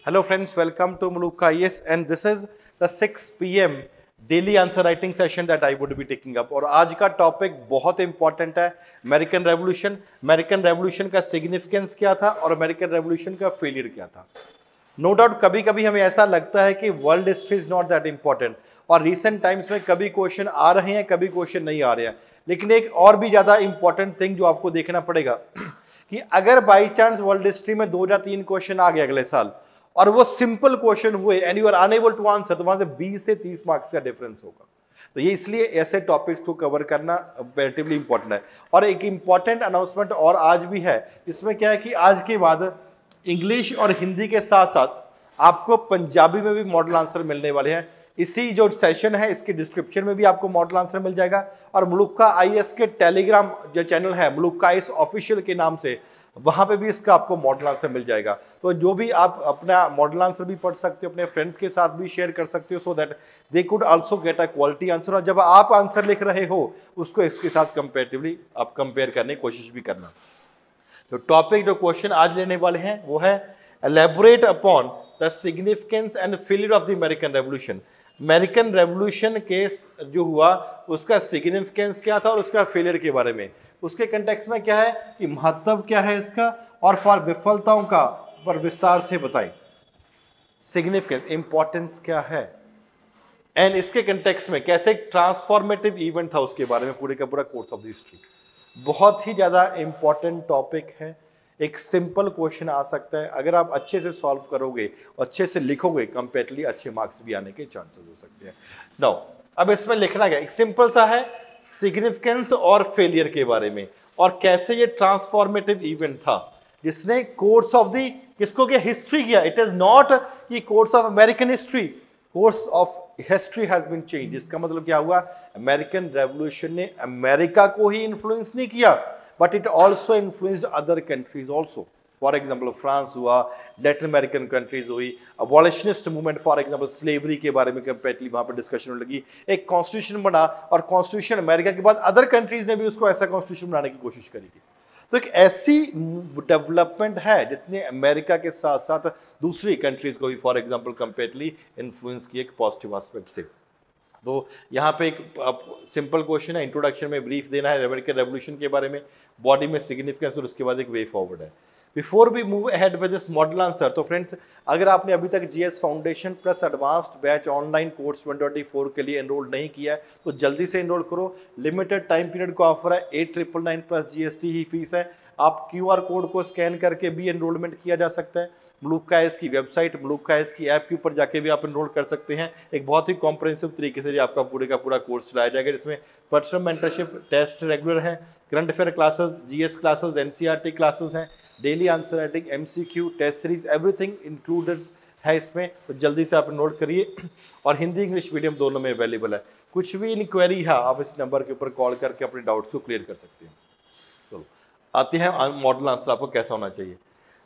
Hello friends, welcome to Muluka. Yes, and this is the 6 p.m. Daily answer writing session that I would be taking up. और आज का topic बहुत important है, American revolution. American revolution का significance क्या था और American revolution का फेलियर क्या था। नो डाउट कभी कभी हमें ऐसा लगता है कि world history is not that important, और रिसेंट टाइम्स में कभी क्वेश्चन आ रहे हैं कभी क्वेश्चन नहीं आ रहे हैं। लेकिन एक और भी ज्यादा इंपॉर्टेंट थिंग जो आपको देखना पड़ेगा कि अगर बाई चांस वर्ल्ड हिस्ट्री में 2 या 3 क्वेश्चन आ गए अगले साल और वो सिंपल क्वेश्चन हुए and you are unable to answer, तो वहां से 20 से 30 मार्क्स का डिफरेंस होगा। तो ये इसलिए ऐसे टॉपिक्स को कवर करना रिलेटिवली इंपॉर्टेंट है। और एक इंपॉर्टेंट अनाउंसमेंट और आज भी है, इसमें क्या है कि आज के बाद इंग्लिश और हिंदी के साथ साथ आपको पंजाबी में भी मॉडल आंसर मिलने वाले हैं। इसी जो सेशन है इसके डिस्क्रिप्शन में भी आपको मॉडल आंसर मिल जाएगा, और मुलुक्का आईएएस के टेलीग्राम जो चैनल है मुलुक्का आईएएस ऑफिशियल के नाम से, वहां पे भी इसका आपको मॉडल आंसर मिल जाएगा। तो जो भी आप अपना मॉडल आंसर भी पढ़ सकते हो, अपने फ्रेंड्स के साथ भी शेयर कर सकते हो, so that they could also get a quality answer. और जब आप आंसर लिख रहे हो उसको इसके साथ कंपेरेटिवली आप कंपेयर करने की कोशिश भी करना। तो टॉपिक जो क्वेश्चन आज लेने वाले हैं वो है elaborate upon the significance and failure of the American revolution. American revolution case जो हुआ उसका सिग्निफिकेंस क्या था और उसका फेलियर के बारे में, उसके कंटेक्स्ट में क्या है कि महत्व क्या है इसका, और फॉर विफलताओं का पर विस्तार से बताएं। सिग्निफिकेंस इंपॉर्टेंस क्या है, एंड इसके कंटेक्स्ट में कैसे एक ट्रांसफॉर्मेटिव इवेंट था उसके बारे में पूरे का पूरा कोर्स ऑफ द हिस्ट्री। बहुत ही ज्यादा इंपॉर्टेंट टॉपिक है। एक सिंपल क्वेश्चन आ सकता है, अगर आप अच्छे से सॉल्व करोगे, अच्छे से लिखोगे, कंपेरेटिवली अच्छे मार्क्स भी आने के चांसेस हो सकते हैं। नाउ अब इसमें लिखना क्या, एक सिंपल सा है सिग्निफिकेंस और फेलियर के बारे में, और कैसे ये ट्रांसफॉर्मेटिव इवेंट था जिसने कोर्स ऑफ द किसको किया, हिस्ट्री किया। इट इज नॉट कि course of American history, course of history has been change. इसका मतलब क्या हुआ, अमेरिकन रेवोल्यूशन ने अमेरिका को ही इन्फ्लुएंस नहीं किया, but it also influenced other countries also. For example France हुआ, लैटिन अमेरिकन कंट्रीज हुई, अबॉलिशनिस्ट मूवमेंट, फॉर एग्जाम्पल स्लेवरी के बारे में कंपेरेटिवली वहां पर डिस्कशन होने लगी। एक कॉन्स्टिट्यूशन बना, और कॉन्स्टिट्यूशन अमेरिका के बाद अदर कंट्रीज ने भी उसको ऐसा कॉन्स्टिट्यूशन बनाने की कोशिश करी थी। तो एक ऐसी डेवलपमेंट है जिसने अमेरिका के साथ साथ दूसरी कंट्रीज को भी फॉर एग्जाम्पल कंपेरेटिवली इन्फ्लुएंस की एक पॉजिटिव एस्पेक्ट से। तो यहाँ पे एक सिंपल क्वेश्चन है, इंट्रोडक्शन में ब्रीफ देना है अमेरिकन रेवोल्यूशन के बारे में, बॉडी में सिग्निफिकेंस, और उसके बाद एक वे फॉरवर्ड है। Before we move ahead with this model answer, तो फ्रेंड्स अगर आपने अभी तक GS foundation plus advanced batch online course 2024 के लिए एनरोल नहीं किया है तो जल्दी से एनरोल करो। लिमिटेड टाइम पीरियड का ऑफर है, 8,999 प्लस जीएसटी ही फीस है। आप क्यूआर कोड को स्कैन करके भी एनरोलमेंट किया जा सकता है। मुलुक्का आईएएस की वेबसाइट, मुलुक्का आईएएस की ऐप के ऊपर जाके भी आप एनरोल कर सकते हैं। एक बहुत ही कॉम्प्रिहेंसिव तरीके से आपका पूरे का पूरा कोर्स चलाया जाएगा, जिसमें पर्सनल मेंटरशिप, टेस्ट रेगुलर है, current affair classes, GS classes, NCERT classes हैं, daily answer writing, MCQ, test series, everything included है इसमें। तो जल्दी से आप एनरोल करिए, और हिंदी इंग्लिश मीडियम दोनों में अवेलेबल है। कुछ भी इंक्वायरी है आप इस नंबर के ऊपर कॉल करके अपने डाउट्स को क्लियर कर सकते हैं। चलो आते हैं मॉडल आंसर आपको कैसा होना चाहिए।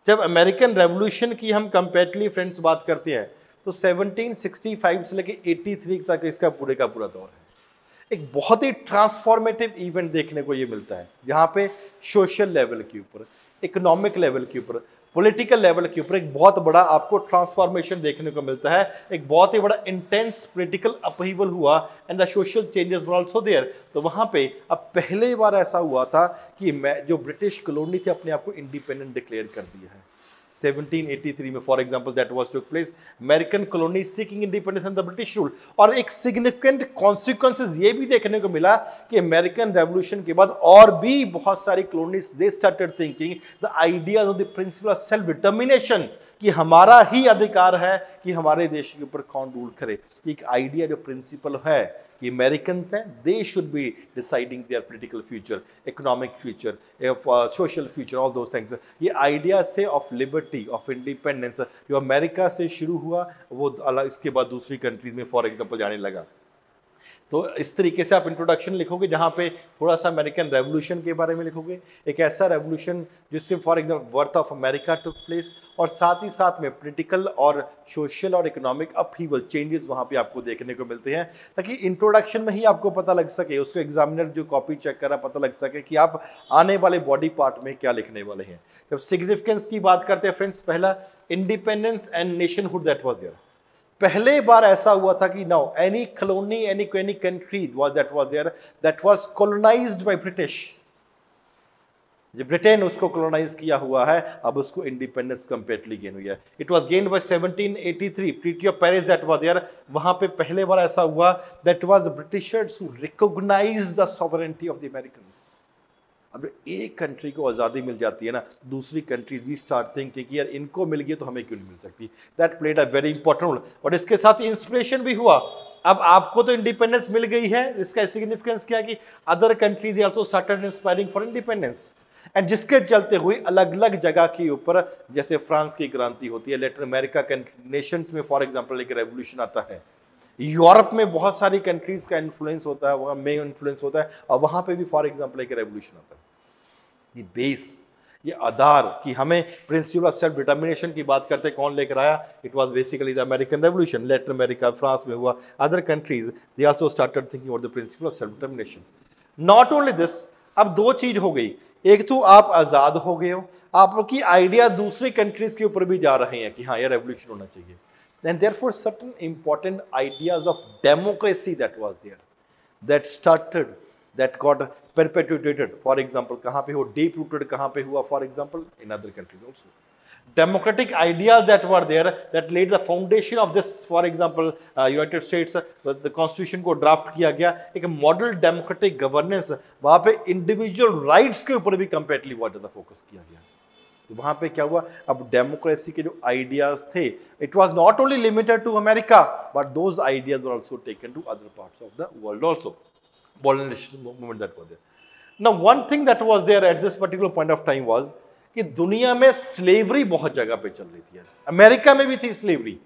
जब अमेरिकन रेवोल्यूशन की हम कंपेरेटिवली फ्रेंड्स बात करते हैं तो 1765 से लेकर 83 तक इसका पूरे का पूरा दौर है। एक बहुत ही ट्रांसफॉर्मेटिव इवेंट देखने को ये मिलता है, जहाँ पे सोशल लेवल के ऊपर, इकोनॉमिक लेवल के ऊपर, पॉलिटिकल लेवल के ऊपर एक बहुत बड़ा आपको ट्रांसफॉर्मेशन देखने को मिलता है। एक बहुत ही बड़ा इंटेंस पॉलिटिकल अपहीवल हुआ and the social changes were also there. तो वहां पे अब पहली बार ऐसा हुआ था कि जो ब्रिटिश कॉलोनी थी अपने आप को इंडिपेंडेंट डिक्लेयर कर दिया है 1783 में। For example that was took place, American colony seeking independence and the British rule. और एक सिग्निफिकेंट कॉन्सिक्वेंसेस ये भी देखने को मिला कि अमेरिकन रेवोल्यूशन के बाद और भी बहुत सारी colonies they started thinking the ideas of the principle of self determination, कि हमारा ही अधिकार है कि हमारे देश के ऊपर कौन रूल करे। एक आइडिया जो प्रिंसिपल है कि अमेरिकन्स हैं, they should be deciding there political future, economic future, social future, all those things. ये आइडियाज थे ऑफ लिबर्टी, ऑफ इंडिपेंडेंस, जो अमेरिका से शुरू हुआ वो इसके बाद दूसरी कंट्रीज में फॉर एग्जांपल जाने लगा। तो इस तरीके से आप इंट्रोडक्शन लिखोगे जहाँ पे थोड़ा सा अमेरिकन रेवोल्यूशन के बारे में लिखोगे, एक ऐसा रेवोल्यूशन जिससे for example birth of America took place, और साथ ही साथ में पॉलिटिकल और सोशल और इकोनॉमिक अपहीवल चेंजेस वहाँ पे आपको देखने को मिलते हैं, ताकि इंट्रोडक्शन में ही आपको पता लग सके, उसको एग्जामिनर जो कॉपी चेक कर रहा पता लग सके कि आप आने वाले बॉडी पार्ट में क्या लिखने वाले हैं। जब सिग्निफिकेंस की बात करते हैं फ्रेंड्स, पहला independence and nationhood that was there. पहले बार ऐसा हुआ था कि now any colony any country was there that was colonized by British, जो ब्रिटेन उसको कॉलोनाइज किया हुआ है, अब उसको इंडिपेंडेंस कंप्लीटली गेन हुई है। It was gained by 1783 treaty of Paris that was there. वहां पे पहले बार ऐसा हुआ that was the Britishers who recognised the sovereignty of the Americans. अब एक कंट्री को आज़ादी मिल जाती है ना, दूसरी कंट्री भी स्टार्ट थिंकिंग कि यार इनको मिल गई तो हमें क्यों नहीं मिल सकती। That played a very important role. और इसके साथ इंस्पिरेशन भी हुआ। अब आपको तो इंडिपेंडेंस मिल गई है, इसका सिग्निफिकेंस क्या है कि other countries also started inspiring for independence, and जिसके चलते हुए अलग अलग जगह के ऊपर, जैसे फ्रांस की क्रांति होती है, लैटिन अमेरिका के नेशंस में फॉर एग्जांपल एक रेवोल्यूशन आता है, यूरोप में बहुत सारी कंट्रीज का इन्फ्लुएंस होता है, वहाँ में इन्फ्लुएंस होता है, और वहाँ पे भी फॉर एग्जांपल एक रेवोल्यूशन आता है। ये बेस, ये आधार कि हमें प्रिंसिपल ऑफ सेल्फ डिटर्मिनेशन की बात करते हैं, कौन लेकर आया? It was basically the American revolution. Latin America, France में हुआ, other countries they also started thinking about the principle of self determination. Not only this, अब दो चीज हो गई, एक तो आप आजाद हो गए हो, आपकी आइडिया दूसरी कंट्रीज के ऊपर भी जा रहे हैं कि हाँ ये रेवोल्यूशन होना चाहिए। And therefore certain important ideas of democracy that was there, that started, that got perpetuated, for example कहाँ पे हो, deep rooted कहाँ पे हुआ, for example in other countries also, democratic ideas that were there that laid the foundation of this, for example United States the constitution को draft किया गया, एक मॉडल डेमोक्रेटिक गवर्नेंस, वहाँ पे इंडिविजुअल राइट्स के ऊपर भी कंपेरेटिवली बहुत ज़्यादा फोकस किया गया। तो वहां पे क्या हुआ, अब डेमोक्रेसी के जो आइडियाज थे, it was not only limited to America but those ideas were also taken to other parts of the world also, politician movement that was there. Now one thing that was there at this particular point of time was कि दुनिया में slavery बहुत जगह पे चल रही थी, America में भी थी स्लेवरी।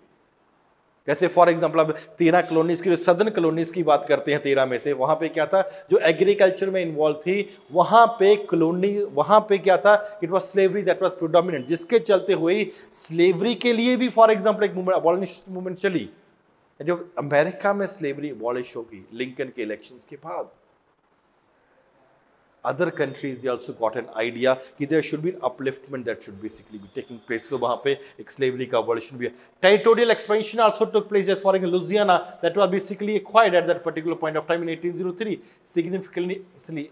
जैसे फॉर एग्जांपल अब 13 कॉलोनीज की, जो सदर्न कॉलोनीज की बात करते हैं 13 में से, वहां पे क्या था, जो एग्रीकल्चर में इन्वॉल्व थी, वहां पे कॉलोनी, वहां पे क्या था, it was slavery that was predominant, जिसके चलते हुए स्लेवरी के लिए भी फॉर एग्जांपल एक मूवमेंट, अबॉलिशनिस्ट मूवमेंट चली। जो अमेरिका में स्लेवरी अबॉलिश होगी लिंकन के इलेक्शंस के बाद, other countries they also got an idea कि there should be an upliftment that should basically be taking place। तो वहाँ पे एक slavery का abolition भी है। Territorial expansion also took place, as for example Louisiana that was basically acquired at that particular point of time in 1803, significantly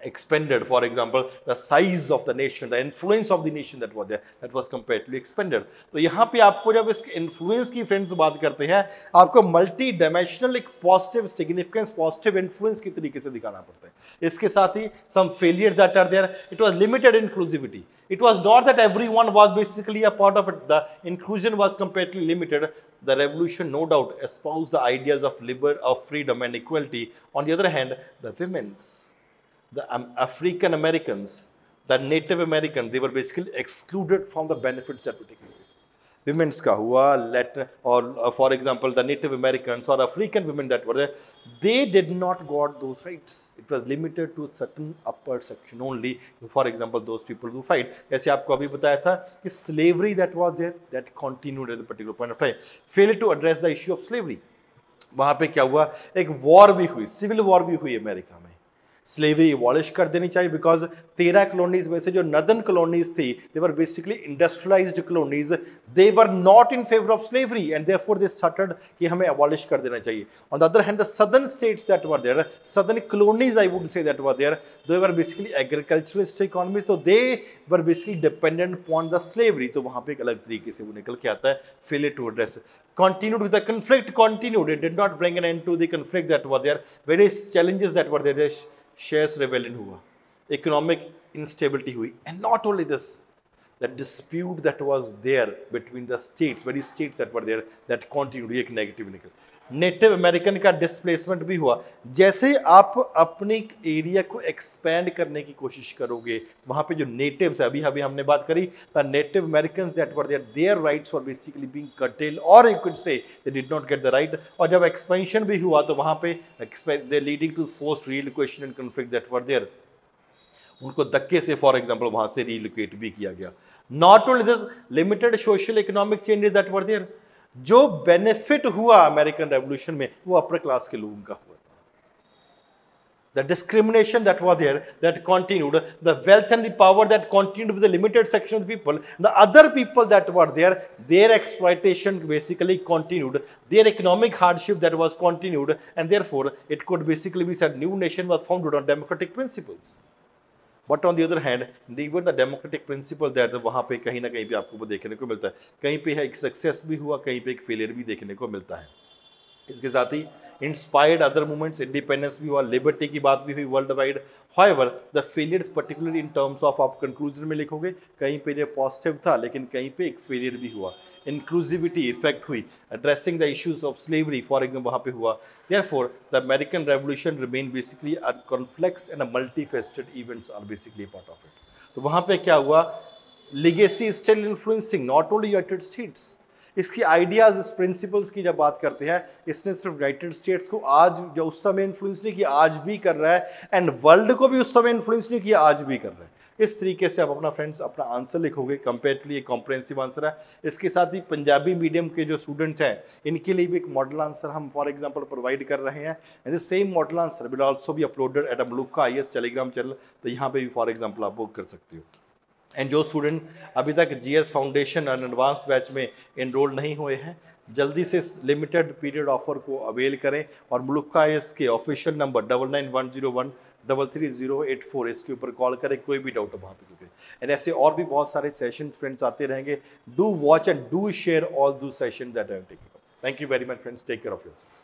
expanded, for example the size of the nation, the influence of the nation that was there, that was comparatively expanded। तो यहाँ पे आपको जब इसके influence की friends बात करते हैं, आपको मल्टी डायमेंशनल एक पॉजिटिव सिग्निफिकेंस, पॉजिटिव इन्फ्लुएंस की तरीके से दिखाना पड़ता है। इसके साथ ही some failures that are there, it was limited inclusivity, it was not that everyone was basically a part of it, the inclusion was completely limited। The revolution no doubt espoused the ideas of liberty, of freedom and equality। On the other hand, the women's, the African Americans, the Native Americans, they were basically excluded from the benefits that were taking place। Women's का हुआ, or for example the Native Americans or African women that were there, they did not got those rights। It was limited to certain upper section only, for example those people who fight। जैसे आपको अभी बताया था कि slavery that was there, that continued at a particular point of time। Failed to address the issue of slavery, वहाँ पे क्या हुआ, एक वॉर भी हुई, सिविल वॉर भी हुई अमेरिका में। स्लेवरी एबॉलिश कर देनी चाहिए, बिकॉज 13 कॉलोनीज में से जो नदर्न कॉलोनीज थी, they were basically industrialised colonies, they were not in favour of slavery and therefore they started कि हमें एबॉलिश कर देना चाहिए। On the other hand the southern states that were there, southern colonies I would say that were there, they were basically agriculturalist economy, तो they were basically dependent upon the slavery. तो वहां पे एक अलग तरीके से वो निकल के आता है, failure to address, continued with the conflict, continued, it did not bring an end to the conflict that was there, various challenges that were there, शेयर्स रेवेलियन हुआ, इकोनॉमिक इंस्टेबिलिटी हुई, and not only this, the dispute that was there between the states, very states that were there, that continued, एक negative निकल। Native American का displacement भी हुआ। जैसे ही आप अपनी एरिया को एक्सपेंड करने की कोशिश करोगे, वहां पे जो नेटिव्स है, अभी अभी हमने बात करी, the native American that were there rights were basically being curtailed, और you could say they did not get the right. और जब एक्सपेंशन भी हुआ तो वहां पे they leading to forced relocation and conflict that were there, उनको धक्के से फॉर एग्जांपल वहां से रीलोकेट भी किया गया। Not only this, limited social economic changes that were there, जो बेनिफिट हुआ अमेरिकन रेवोल्यूशन में वो अपर क्लास के लोगों का हुआ। The discrimination that was there, that continued, the wealth and the power that continued with the limited section of the people, the other people that were there, their exploitation basically continued, their economic hardship that was continued, and therefore it could basically be said new nation was founded on democratic principles. But on the other hand, even the democratic principle that वहाँ पे कहीं ना कहीं पे आपको वो देखने को मिलता है, कहीं पे एक सक्सेस भी हुआ, कहीं पे एक फेलियर भी देखने को मिलता है। इसके साथ ही इंस्पायर्ड अदर मूवमेंट्स, इंडिपेंडेंस भी हुआ, लिबर्टी की बात भी हुई world wide. However the failures particularly in terms of आप कंक्लूजन में लिखोगे, कहीं पे ये पॉजिटिव था लेकिन कहीं पे एक फेलियर भी हुआ। इंक्लूसिविटी इफेक्ट हुई, addressing the issues of slavery for example वहाँ पे हुआ। Therefore the American revolution remain basically a complex and a multifaceted events are basically part of it. तो वहाँ पे क्या हुआ, legacy still influencing not only United States. इसकी ideas, इस प्रिंसिपल्स की जब बात करते हैं, इसने सिर्फ यूनाइटेड स्टेट्स को आज जो उस समय इन्फ्लुएंस नहीं किया, आज भी कर रहा है, एंड वर्ल्ड को भी उस समय इन्फ्लुएंस नहीं किया, आज भी कर रहा है। इस तरीके से आप अपना फ्रेंड्स अपना आंसर लिखोगे, कंपेरेटिवली एक कॉम्प्रिहेंसिव आंसर है। इसके साथ ही पंजाबी मीडियम के जो स्टूडेंट्स हैं, इनके लिए भी एक मॉडल आंसर हम फॉर एग्जांपल प्रोवाइड कर रहे हैं, and this same model answer will also be uploaded at Maluka IAS Telegram channel. तो यहाँ पे भी फॉर एग्जाम्पल आप बुक कर सकते हो। एंड जो स्टूडेंट अभी तक GS foundation and advanced batch में इनरोल नहीं हुए हैं, जल्दी से लिमिटेड पीरियड ऑफर को अवेल करें, और मलुका IAS के ऑफिशियल नंबर 9910133084 इसके ऊपर कॉल करें, कोई भी डाउट वहाँ पे क्योंकि एंड ऐसे और भी बहुत सारे सेशन फ्रेंड्स आते रहेंगे। Do watch and do share all those session that I am taking. Thank you very much friends, take care of yourself.